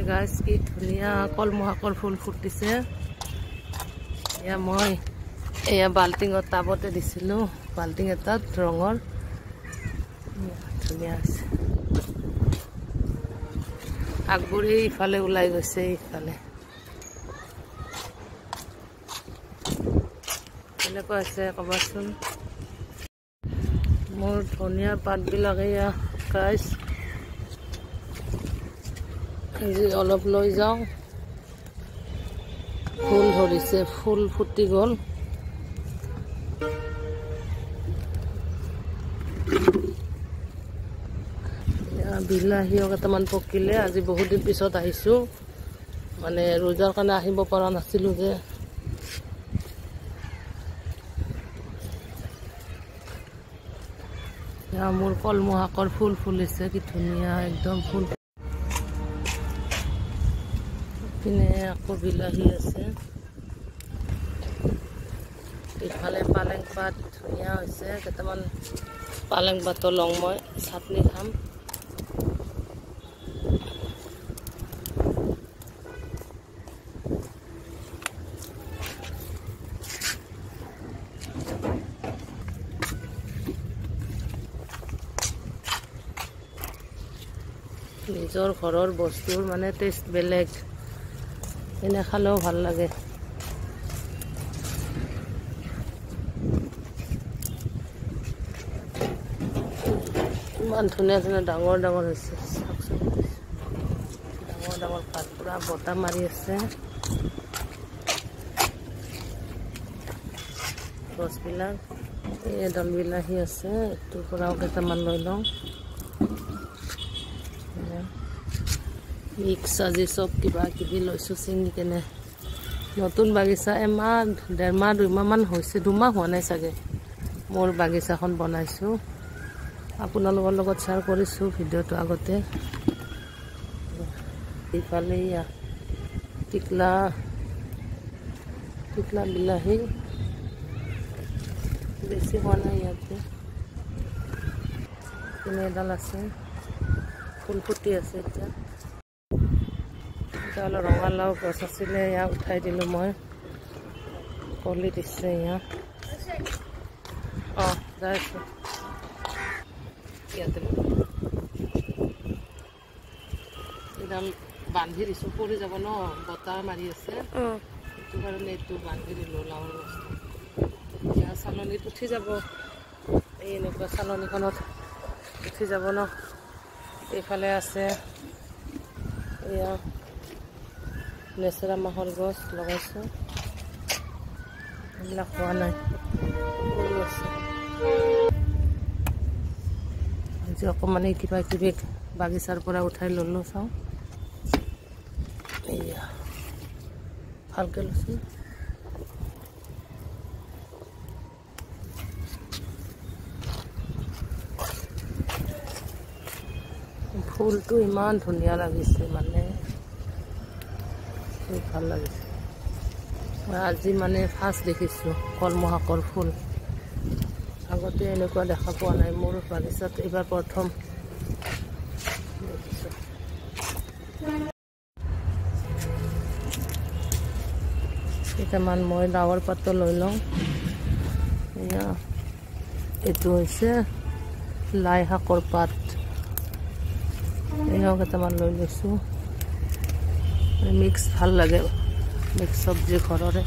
গাইছ কি ধুনীয়া কলমহাকৰ ফুল ফুটিছে। এয়া মই এয়া বাল্টিঙত টাবতে দিছিলোঁ, বাল্টিং এটাত ৰঙৰ ধুনীয়া আছে। আগবোৰ ইফালে ওলাই গৈছে, ইফালে কেনেকুৱা আছে ক'বাচোন। মোৰ ধনিয়াৰ পাতবিলাক এয়া গাইছ অলপ লৈ যাওঁ। ফুল ধৰিছে, ফুল ফুটি গ'ল। বিলাহীও কেইটামান পকিলে। আজি বহুত দিন পিছত আহিছোঁ, মানে ৰোজাৰ কাৰণে আহিব পৰা নাছিলোঁ যে। মোৰ কলমহাকৰ ফুল ফুলিছে, কি ধুনীয়া একদম ফুল। পিনে আকৌ বিলাহী আছে, ইফালে পালেং পাত ধুনীয়া হৈছে। কেইটামান পালেং পাতৰ লওঁ, মই চাটনি খাম। নিজৰ ঘৰৰ বস্তুৰ মানে টেষ্ট বেলেগ, এনে খালেও ভাল লাগে। ইমান ধুনীয়া ধুনীয়া ডাঙৰ ডাঙৰ হৈছে, চাওকচোন। ডাঙৰ ডাঙৰ পাত, পুৰা বতাহ মাৰি আছে গছবিলাক। এই এডাল বিলাহী আছে, এইটোৰ পৰাও কেইটামান লৈ লওঁ। মিক্স আজি চব কিবা কিবি লৈছোঁ ছিঙি কেনে। নতুন বাগিচা এমাহ, ডেৰমাহ, 2 মাহমান হৈছে, 2 মাহ হোৱা নাই চাগে মোৰ বাগিচাখন বনাইছোঁ। আপোনালোকৰ লগত শ্বেয়াৰ কৰিছোঁ ভিডিঅ'টো আগতে। ইফালে টিকলা বিলাহী বেছি হোৱা নাই ইয়াতে। পিনে এডাল আছে, ফুল ফুটি আছে এতিয়া। অলপ ৰঙালাও গছ আছিলে, ইয়াক উঠাই দিলোঁ মই, কলি দিছে ইয়াত। যাই আছোঁ ইয়াতে। এডাল বান্ধি দিছোঁ, পৰি যাব ন, বতাহ মাৰি আছে। সেইটো কাৰণে এইটো বান্ধি দিলোঁ লাওৰ গছটো। এতিয়া চালনীত উঠি যাব, এই এনেকুৱা চালনীখনত উঠি যাব ন। এইফালে আছে এয়া লেচেৰা মাহৰ গছ লগাইছোঁ, এইবিলাক হোৱা নাই, সৰু আছে। আজি অকণমান কিবা কিবি বাগিচাৰ পৰা উঠাই ল'লোঁ, চাওঁ। এয়া ভালকৈ লৈছোঁ। ফুলটো ইমান ধুনীয়া লাগিছে, মানে বহুত ভাল লাগিছে। মই আজি মানে ফাৰ্ষ্ট দেখিছোঁ কলমহাকৰ ফুল, আগতে এনেকুৱা দেখা পোৱা নাই মোৰ বাগিচাত, এইবাৰ প্ৰথম দেখিছোঁ। কেইটামান মই লাওৰ পাতো লৈ লওঁ। এয়া এইটো হৈছে লাই শাকৰ পাত, এয়াও কেইটামান লৈ লৈছোঁ। মিক্স ভাল লাগে, মিক্স চব্জি ঘৰৰে।